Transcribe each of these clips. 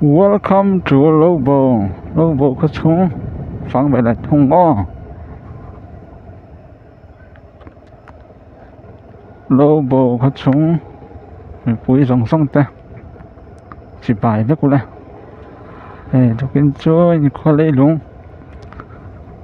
Welcome to Lobo. Lobo có chúng phẳng về là không ngó. Lobo có chúng bùi rồng sông ta. Chỉ bài với cô là. Ê, tôi kiến chơi như khó lấy luôn.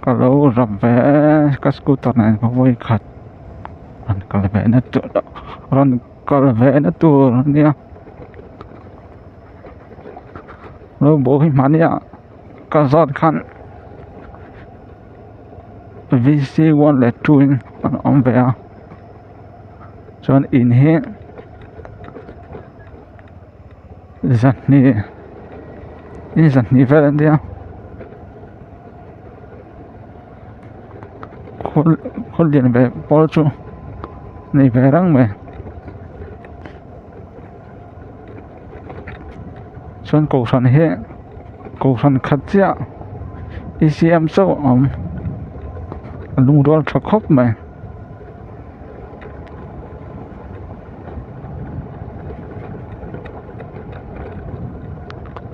Cả lâu rập vẽ các scooter này có vui khật. Còn vẽ nó tụi đó. Còn vẽ nó tụi đó nha. Lobo hình mà nha. Cả giọt khăn. VC1 let 2 on vẽ. Cho nên in hết. Giật nì. Ini giật nì vẽ lên đi. Khôn liền về bó chú. Này về răng mẹ. Xuân cổ xuân hệ. Cổ xuân khát chạ. ECM sâu ổng. Lung đua cho khóc mẹ.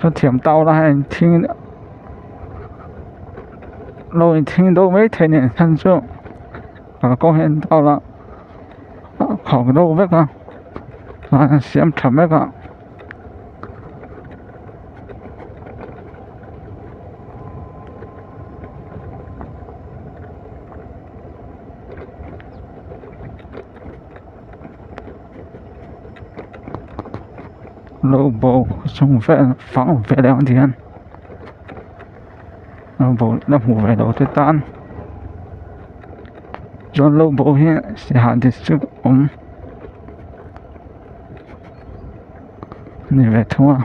Cho thiểm tao là hành thiên. Rồi thiên đâu mấy thầy này thân chú. Có hiện tao là khẩu cái đâu biết không. Xem chấm biết không. Lobo trong vẽ phẳng vẽ đeo tiền. Lobo nó mù vẽ đầu tới tan. John Lobo hiện sẽ hạn đi sức này về thua.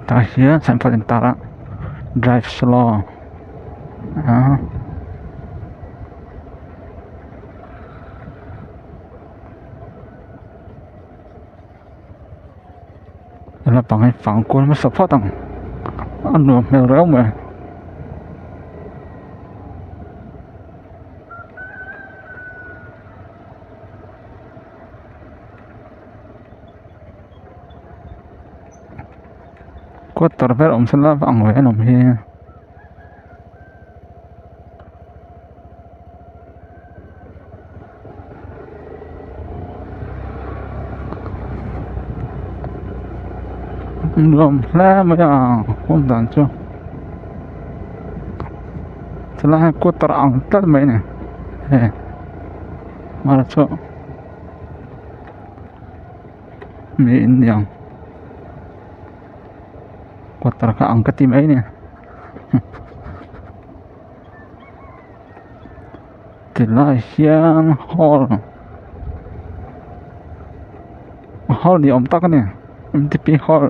Ta here sản phẩm ta drive slow. Là bằng cái phẳng cuốn mà support tăng ăn được mèo réo mà có tờ vé ông xin là vắng vé nằm here lùm lá mới không đàn chưa thế là có tờ ông tất mấy nè mà là chỗ miễn nhàng có tờ cả ông cái tim ấy nè thì là hiền hall thì ông tắc nè MTP hall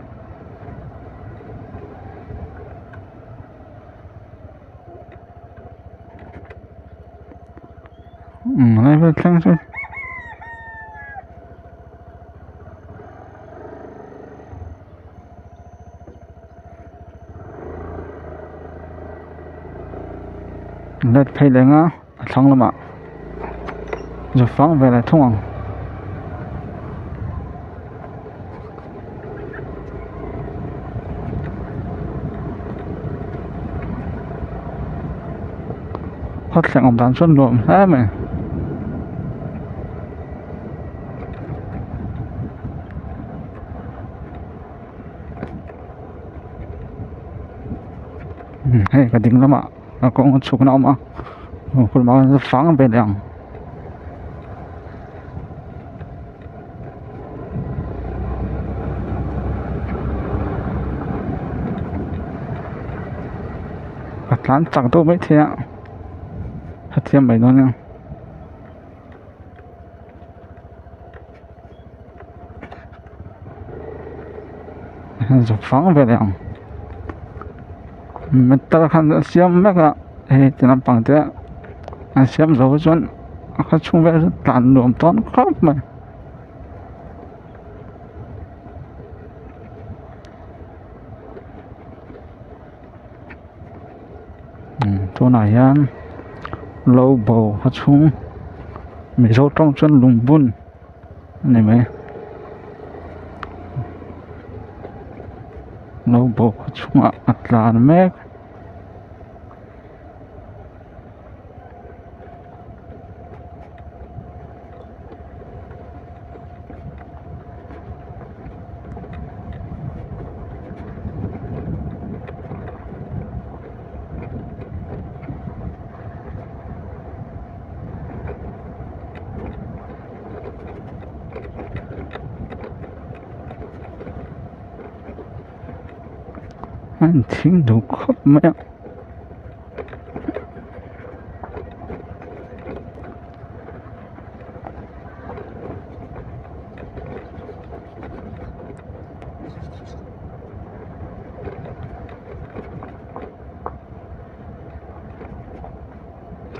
này phải chăng chứ lết phải lên á xong lắm ạ rồi phóng về lại thông phát hiện ông đàn xuân lộn thế mà hay cái tiếng lắm ạ nó cũng chụp nó mà con mà phẳng về đằng cái lán chẳng tôi mấy thế ạ thật thêm mấy đó nha chụp phẳng về đằng mình ta khăn xem mấy cái thì làm bằng thế xem rồi chuẩn các chung về tàn luồng toán khóc mà chỗ này lâu bầu phát xuống mình số trong chân lùng bún này mấy lâu bầu phát xuống là mét anh chính đủ khóc mẹ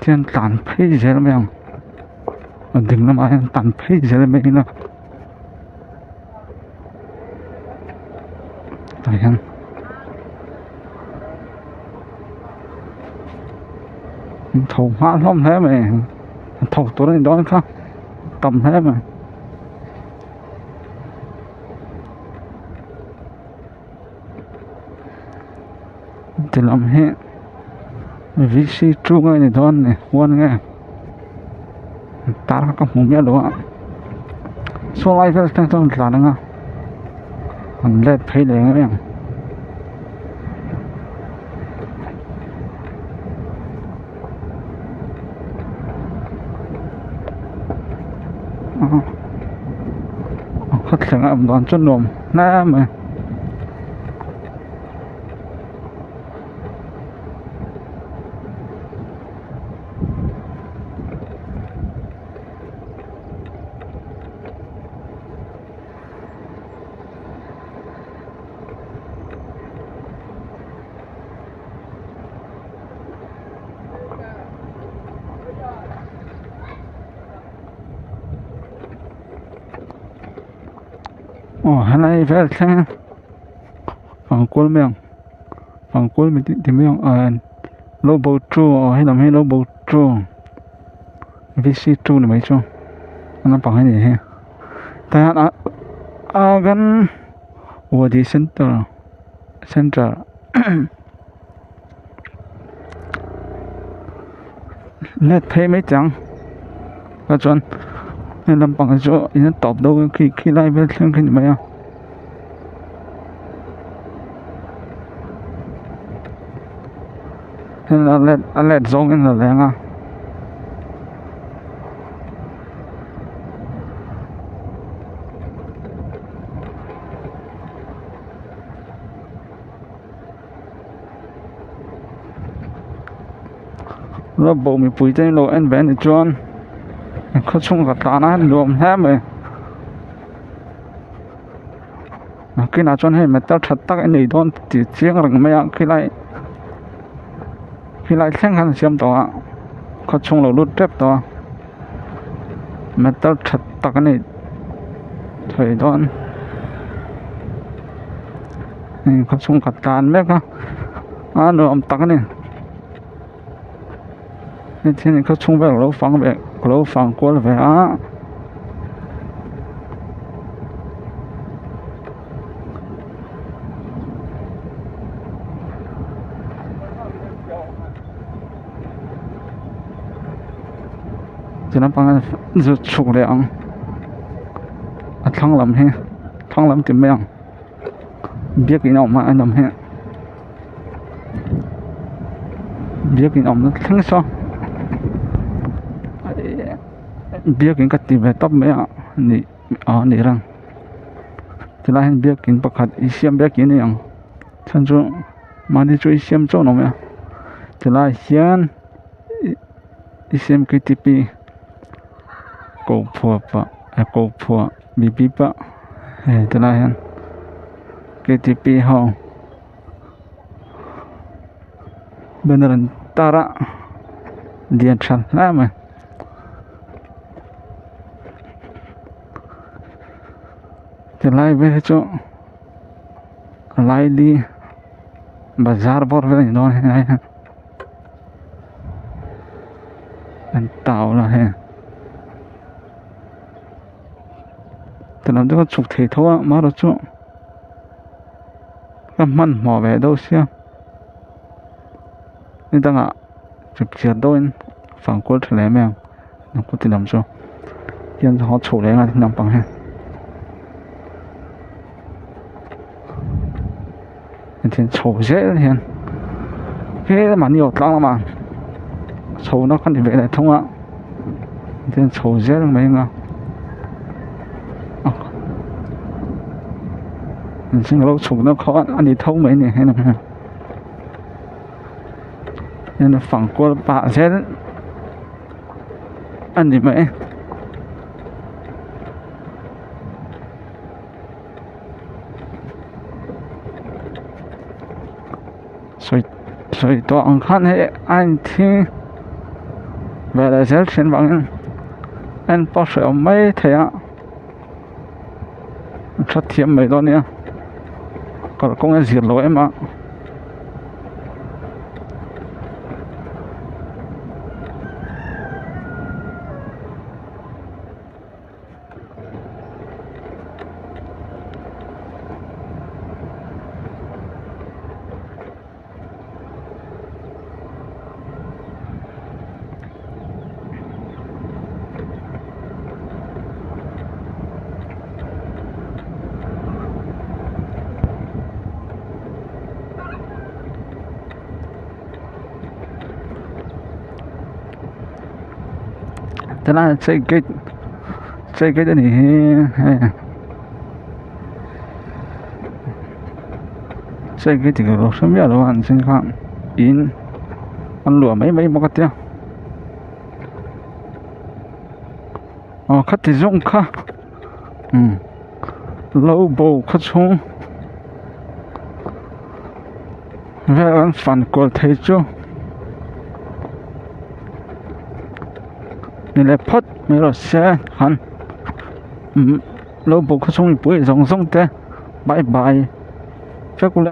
trên tàn phê gì lắm em đừng làm ai tàn phê gì lắm em tại anh thầu hóa lắm thế mà thầu tôi đây đó không tầm thế mà thì làm hết vì si trung này thôi này quan nghe ta có một miếng đó số lại phải tăng tăng là nữa anh lấy phải để nghe em khách sạn đoàn chân lùm nè mà hôm nay phải sang phòng cuối mình thì miệng lô bầu chua hay làm hay lô bầu chua VC chua này mấy chua nó bằng cái gì ha tại gần của đi center net pay mấy chẳng các chuyện nên làm bằng cái chỗ nó tọp đâu khi live lên cái gì mấy nên là let giống như là lẽ nó bộ mình bùi tên lộ anh vẽ để cho có chung cả ta nó luồng hết mà cái nào cho hay mà tao thật tắc anh này đón chỉ chiếc rằng mấy khi lại xem hàng xem đó có chung là lút trép đó mà tao thật tắc anh này thời đón có chung cả ta mấy cái nữa ông tắc này thế này có chung về lỗ phẳng qua là về chỉ nó bằng rụt chụp lượng thăng lắm tìm mèo biết cái nào mà anh làm hết biết cái nào nó thăng sao biết cái tìm về tóc mèo nị rằng thì là biết cái bậc hạt xem biết cái này chân chỗ mà đi chơi xem chỗ nào mèo thì là xem cái tivi cổ phùa bị bạ thế là cái tivi họ beneran tara dia chăn mà thì lại về chỗ lại đi bazar bor về đó này anh tạo là hèแต่เราจะฉุกเฉินทั่วมาเราจุก็มันหมอแวดเสียนี่ตั้งอ่ะจุดเฉียดโดนฝั่งกูทะเลแมงน้ำกูติดน้ำจูยันเขาฉูเลยนะที่น้ำปังให้天丑些天，嘿蛮有当了嘛，丑那看你没来通啊，天丑些都没啊。你先老丑那靠按你偷没呢，还能看？人家反过把些按你没。所以多安看那安听，为了这前方人，俺把水要没太阳，出天没多呢，搞公园是来嘛。thế là chơi cái này chơi cái thì có số mấy đồ ăn xin khoan in ăn lúa mấy một cái tiêu khách thì dùng khá lâu bầu khách xuống về ăn phản của thầy chú你来拍没了些看，老婆可从不会上的，拜拜，这过来。